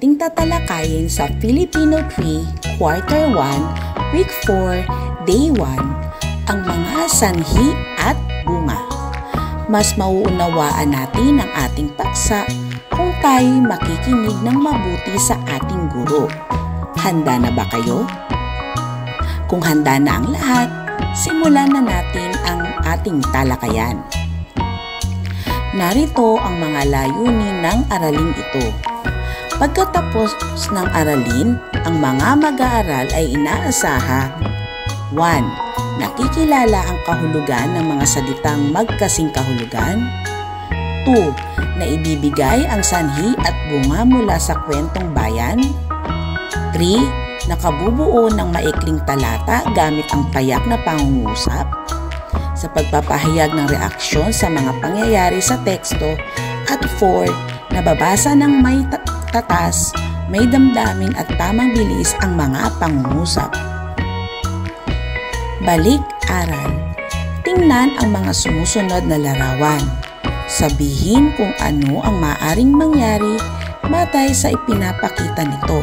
ating tatalakayin sa Filipino 3, Quarter 1, Week 4, Day 1, ang mga sanhi at bunga. Mas mauunawaan natin ang ating paksa kung tayo makikinig ng mabuti sa ating guro. Handa na ba kayo? Kung handa na ang lahat, simulan na natin ang ating talakayan. Narito ang mga layunin ng araling ito. Pagkatapos ng aralin, ang mga mag-aaral ay inaasaha 1. Nakikilala ang kahulugan ng mga salitang magkasing kahulugan. 2. Naibibigay ang sanhi at bunga mula sa kwentong bayan. 3. Nakabubuo ng maikling talata gamit ang payak na pangungusap. Sa pagpapahayag ng reaksyon sa mga pangyayari sa teksto. At 4. Nababasa ng may tatas, may damdamin at tamang bilis ang mga pangungusap. Balik-aral. Tingnan ang mga sumusunod na larawan. Sabihin kung ano ang maaaring mangyari batay sa ipinapakita nito.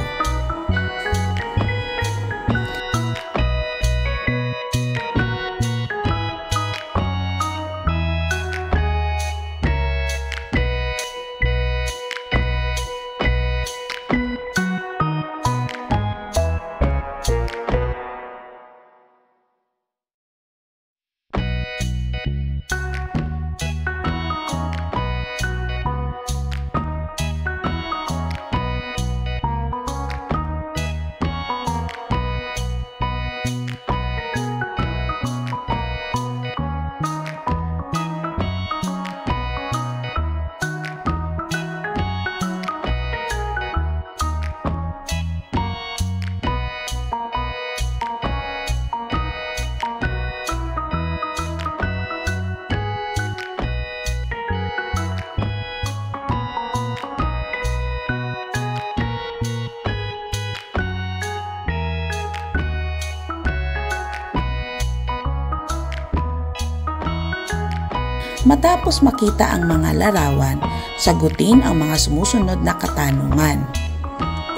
Matapos makita ang mga larawan, sagutin ang mga sumusunod na katanungan.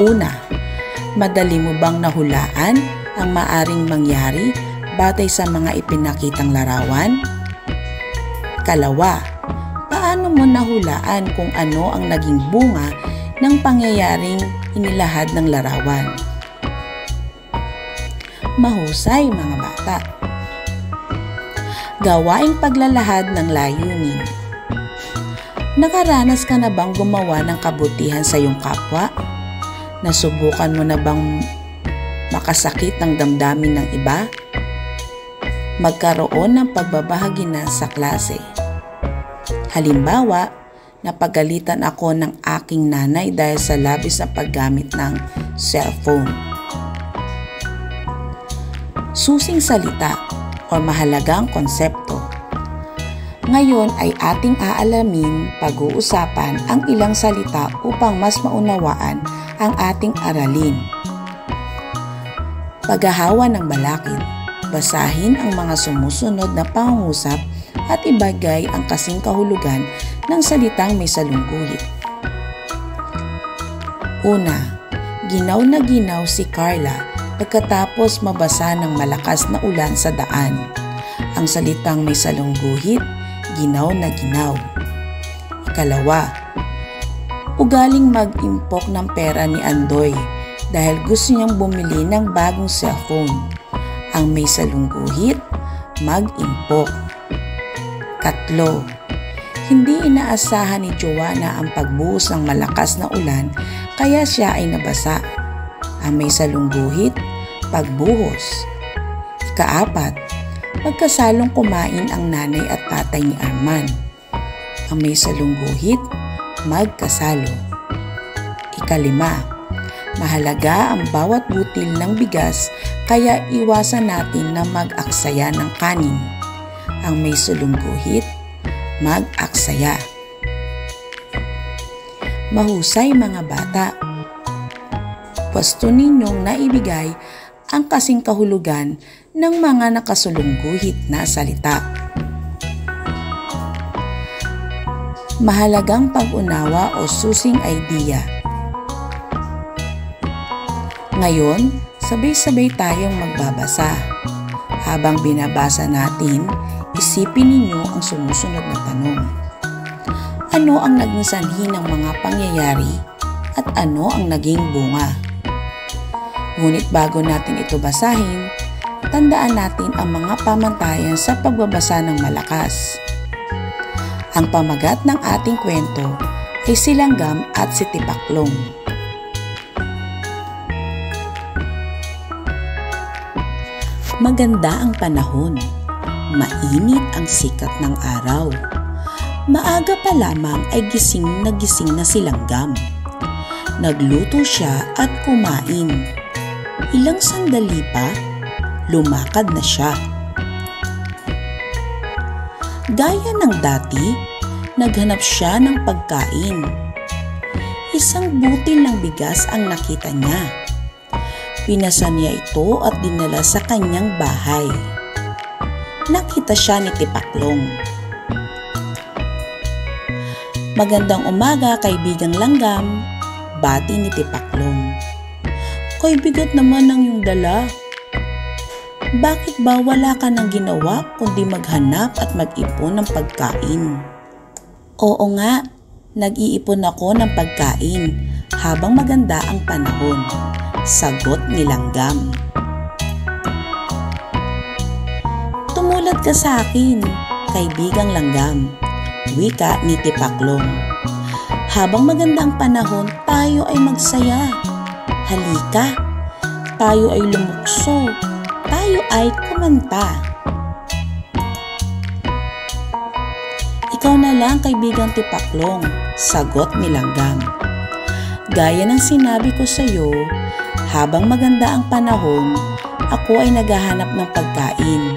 Una, madali mo bang nahulaan ang maaring mangyari batay sa mga ipinakitang larawan? Kalawa, paano mo nahulaan kung ano ang naging bunga ng pangyayaring inilahad ng larawan? Mahusay mga bata! Gawaing paglalahad ng layunin. Nakaranas ka na bang gumawa ng kabutihan sa iyong kapwa? Nasubukan mo na bang makasakit ng damdamin ng iba? Magkaroon ng pagbabahagi na sa klase. Halimbawa, napagalitan ako ng aking nanay dahil sa labis na paggamit ng cellphone. Susing salita o mahalagang konsepto. Ngayon ay ating aalamin, pag-uusapan ang ilang salita upang mas maunawaan ang ating aralin. Paghahawa ng balakid. Basahin ang mga sumusunod na pangungusap at ibagay ang kasing kahulugan ng salitang may salungguhit. Una, ginaw na ginaw si Carla pagkatapos mabasa ng malakas na ulan sa daan. Ang salitang may salungguhit, ginaw na ginaw. Ikalawa, ugaling mag-impok ng pera ni Andoy dahil gusto niyang bumili ng bagong cellphone. Ang may salungguhit, mag-impok. Katlo, hindi inaasahan ni Joanna ang pagbuhos ng malakas na ulan kaya siya ay nabasa. Ang may salungguhit, pagbuhos. Ikaapat, magkasalong kumain ang nanay at tatay ni Arman. Ang may salungguhit, magkasalo. Ikalima, mahalaga ang bawat butil ng bigas kaya iwasan natin na mag-aksaya ng kanin. Ang may salungguhit, mag-aksaya. Mahusay mga bata! Pwesto ninyong naibigay ang kasing kahulugan ng mga nakasulungguhit na salita. Mahalagang pag-unawa o susing idea. Ngayon, sabay-sabay tayong magbabasa. Habang binabasa natin, isipin ninyo ang sumusunod na tanong. Ano ang naging sanhi ng mga pangyayari at ano ang naging bunga? Ngunit bago natin ito basahin, tandaan natin ang mga pamantayan sa pagbabasa ng malakas. Ang pamagat ng ating kwento ay si Langgam at si Tipaklong. Maganda ang panahon. Mainit ang sikat ng araw. Maaga pa lamang ay gising na si Langgam. Nagluto siya at kumain. Ilang sandali pa, lumakad na siya. Gaya ng dati, naghanap siya ng pagkain. Isang butil ng bigas ang nakita niya. Pinasan niya ito at dinala sa kanyang bahay. Nakita siya ni Tipaklong. Magandang umaga, kaibigang Langgam, bati ni Tipaklong. Kay bigat naman ang iyong dala. Bakit ba wala ka nang ginawa kundi maghanap at mag-ipon ng pagkain? Oo nga, nag-iipon ako ng pagkain habang maganda ang panahon, sagot ni Langgam. Tumulad ka sa akin, kaibigang Langgam, wika ni Tipaklong. Habang maganda ang panahon, tayo ay magsaya. Halika, tayo ay lumukso, tayo ay kumanta. Ikaw na lang, kaibigang Tipaklong, sagot ni Langgam. Gaya ng sinabi ko sa iyo, habang maganda ang panahon, ako ay naghahanap ng pagkain.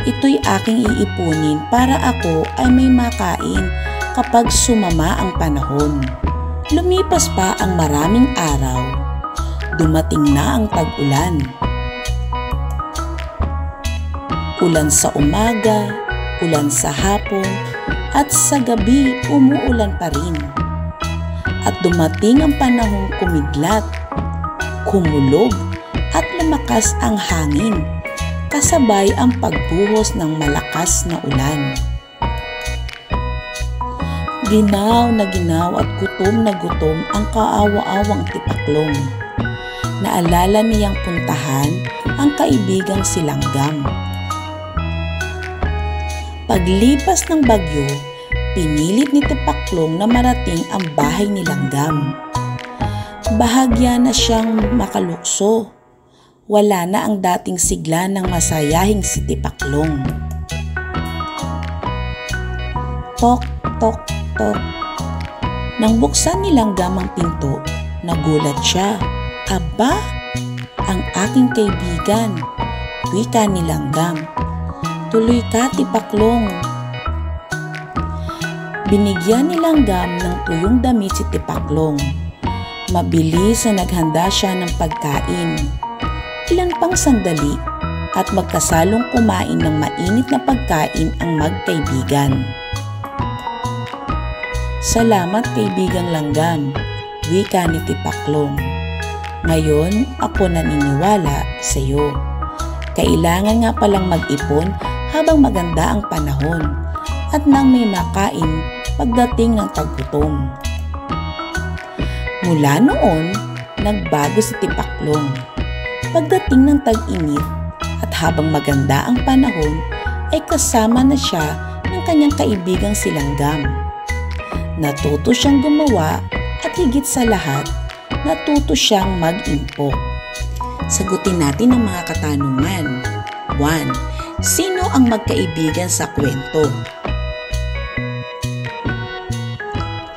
Ito'y aking iipunin para ako ay may makain kapag sumama ang panahon. Lumipas pa ang maraming araw. Dumating na ang tag-ulan. Ulan sa umaga, ulan sa hapon, at sa gabi umuulan pa rin. At dumating ang panahong kumidlat, kumulog at lumakas ang hangin, kasabay ang pagbuhos ng malakas na ulan. Ginaw at gutom na gutom ang kaawa-awang Tipaklong. Naalala niyang puntahan ang kaibigang si Langgam. Paglipas ng bagyo, pinilit ni Tipaklong na marating ang bahay ni Langgam. Bahagya na siyang makalukso. Wala na ang dating sigla ng masayahing si Tipaklong. Tok, tok, tok. Nang buksan ni Langgam ang pinto, nagulat siya. Aba, ang aking kaibigan, wika ni Langgam. Tuloy ka, Tipaklong. Binigyan ni Langgam ng tuyong damit si Tipaklong. Mabilis na naghanda siya ng pagkain. Ilan pang sandali at magkasalong kumain ng mainit na pagkain ang magkaibigan. Salamat, kaibigang Langgam, wika ni Tipaklong. Ngayon ako naniniwala sa iyo. Kailangan nga palang mag-ipon habang maganda ang panahon at nang may makain pagdating ng taggutom. Mula noon, nagbago si Tipaklong. Pagdating ng tag-init at habang maganda ang panahon, ay kasama na siya ng kanyang kaibigang si Langgam. Natuto siyang gumawa at higit sa lahat, natuto siyang mag-impok. Sagutin natin ang mga katanungan. 1. Sino ang magkaibigan sa kwento?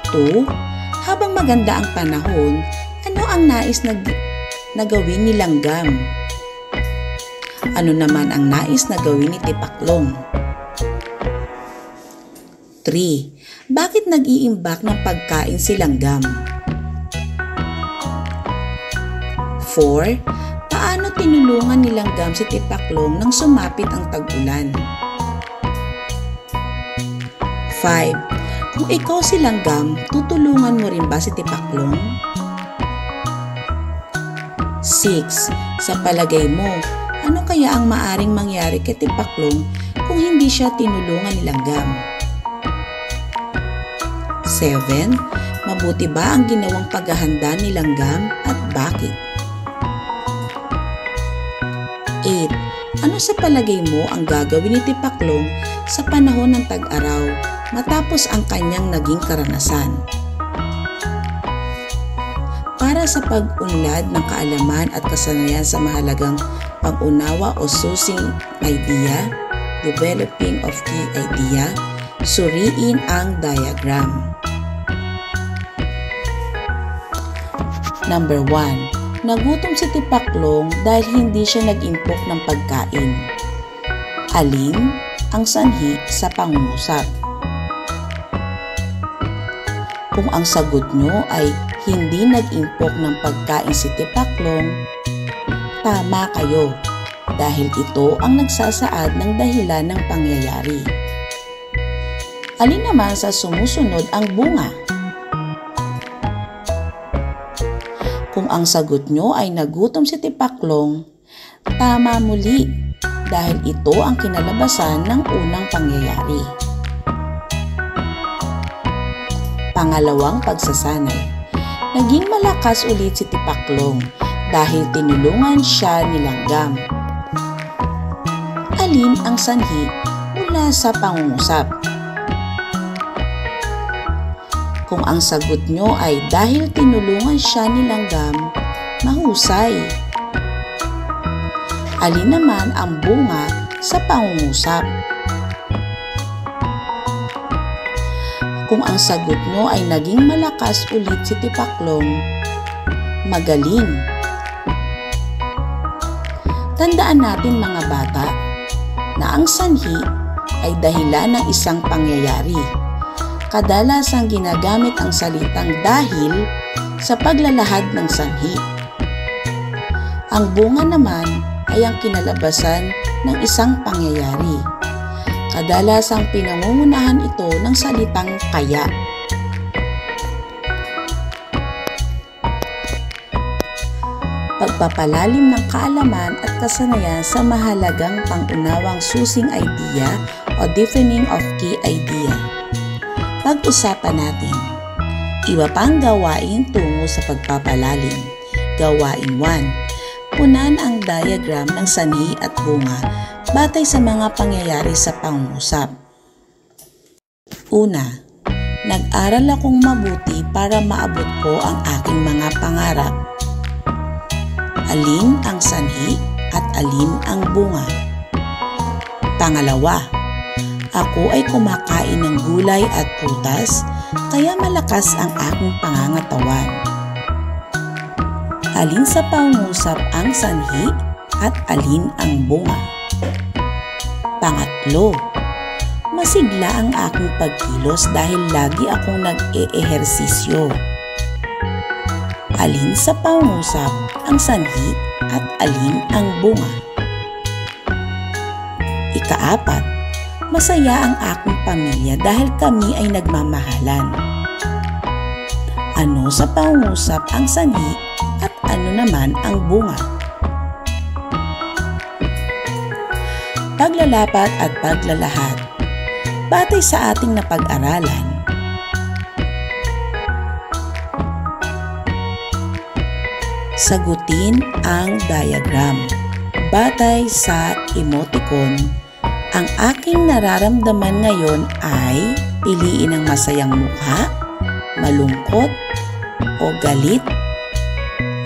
2. Habang maganda ang panahon, ano ang nais na gawin ni Langgam? Ano naman ang nais na gawin ni Tipaklong? 3. Bakit nag-iimbak ng pagkain si Langgam? 4. Paano tinulungan ni Langgam si Tipaklong nang sumapit ang tag-ulan? 5. Kung ikaw si Langgam, tutulungan mo rin ba si Tipaklong? 6. Sa palagay mo, ano kaya ang maaring mangyari kay Tipaklong kung hindi siya tinulungan ni Langgam? 7. Mabuti ba ang ginawang paghahanda ni Langgam at bakit? 8. Ano sa palagay mo ang gagawin ni Tipaklong sa panahon ng tag-araw matapos ang kanyang naging karanasan? Para sa pag-unlad ng kaalaman at kasanayan sa mahalagang pag-unawa o susing idea, developing of key idea, suriin ang diagram. Number 1. Nagutom si Tipaklong dahil hindi siya nag-impok ng pagkain. Alin ang sanhi sa pangungusap? Kung ang sagot nyo ay hindi nag-impok ng pagkain si Tipaklong, tama kayo dahil ito ang nagsasaad ng dahilan ng pangyayari. Alin naman sa sumusunod ang bunga? Kung ang sagot nyo ay nagutom si Tipaklong, tama muli dahil ito ang kinalabasan ng unang pangyayari. Pangalawang pagsasanay. Naging malakas ulit si Tipaklong dahil tinulungan siya ni Langgam. Alin ang sanhi mula sa pangungusap? Kung ang sagot nyo ay dahil tinulungan siya ni Langgam, mahusay. Alin naman ang bunga sa pangungusap? Kung ang sagot nyo ay naging malakas ulit si Tipaklong, magaling. Tandaan natin mga bata na ang sanhi ay dahilan ng isang pangyayari. Kadalasang ginagamit ang salitang dahil sa paglalahad ng sanhi. Ang bunga naman ay ang kinalabasan ng isang pangyayari. Kadalasang pinangungunahan ito ng salitang kaya. Pagpapalalim ng kaalaman at kasanayan sa mahalagang pangunawang susing idea o deepening of key idea. Pag-usapan natin. Iba pang gawain tungo sa pagpapalalim. Gawain 1. Punan ang diagram ng sanhi at bunga batay sa mga pangyayari sa pangungusap. Una, nag-aral akong mabuti para maabot ko ang aking mga pangarap. Alin ang sanhi at alin ang bunga? Pangalawa, ako ay kumakain ng gulay at prutas kaya malakas ang aking pangangatawan. Alin sa pangungusap ang sanhi at alin ang bunga? Pangatlo, masigla ang aking pagkilos dahil lagi akong nag-eehersisyo. Alin sa pangungusap ang sanhi at alin ang bunga? Ika-4, masaya ang aking pamilya dahil kami ay nagmamahalan. Ano sa pangungusap ang sanhi at ano naman ang bunga? Paglalapat at paglalahad. Batay sa ating napag-aralan, sagutin ang diagram. Batay sa emoticon, ang aking nararamdaman ngayon ay piliin ang masayang mukha, malungkot, o galit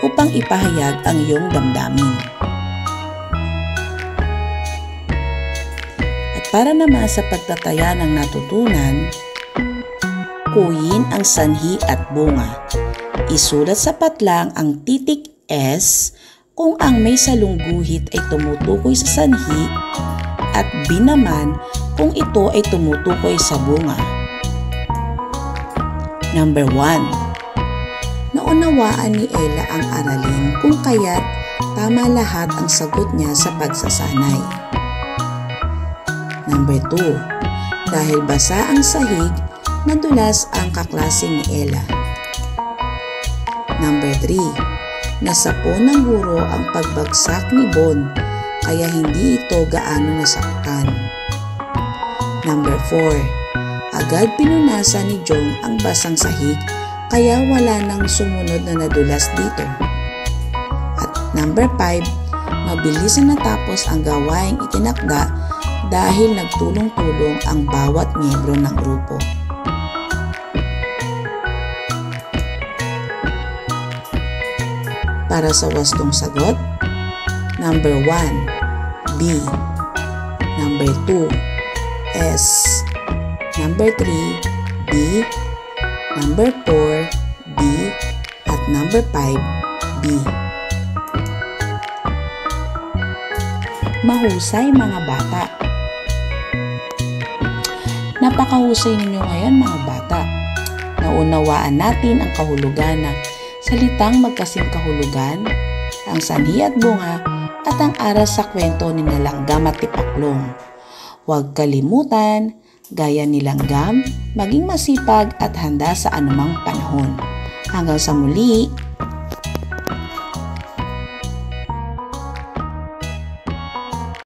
upang ipahayag ang iyong damdamin. Para naman sa pagtataya ng natutunan, kuyin ang sanhi at bunga. Isulat sa patlang ang titik S kung ang may salungguhit ay tumutukoy sa sanhi at B naman kung ito ay tumutukoy sa bunga. Number 1. Naunawaan ni Ella ang aralin kung kaya't tama lahat ang sagot niya sa pagsasanay. Number 2. Dahil basa ang sahig, nadulas ang kaklase ni Ella. Number 3. Nasapo ng guro ang pagbagsak ni Bon kaya hindi ito gaano nasaktan. Number 4. Agad pinunasan ni Jong ang basang sahig kaya wala nang sumunod na nadulas dito. At number 5. Mabilis na natapos ang gawaing itinakda dahil nagtulong-tulong ang bawat miyembro ng grupo. Para sa wastong sagot, number 1, B. Number 2, S. Number 3, B. Number 4, B. At number 5, B. Mahusay mga bata. Napakahusay ninyo ngayon mga bata. Naunawaan natin ang kahulugan ng salitang magkasing kahulugan, ang sanhi at bunga, at ang aras sa kwento ni Langgam at Tipaklong. Huwag kalimutan, gaya ni Langgam, maging masipag at handa sa anumang panahon. Hanggang sa muli!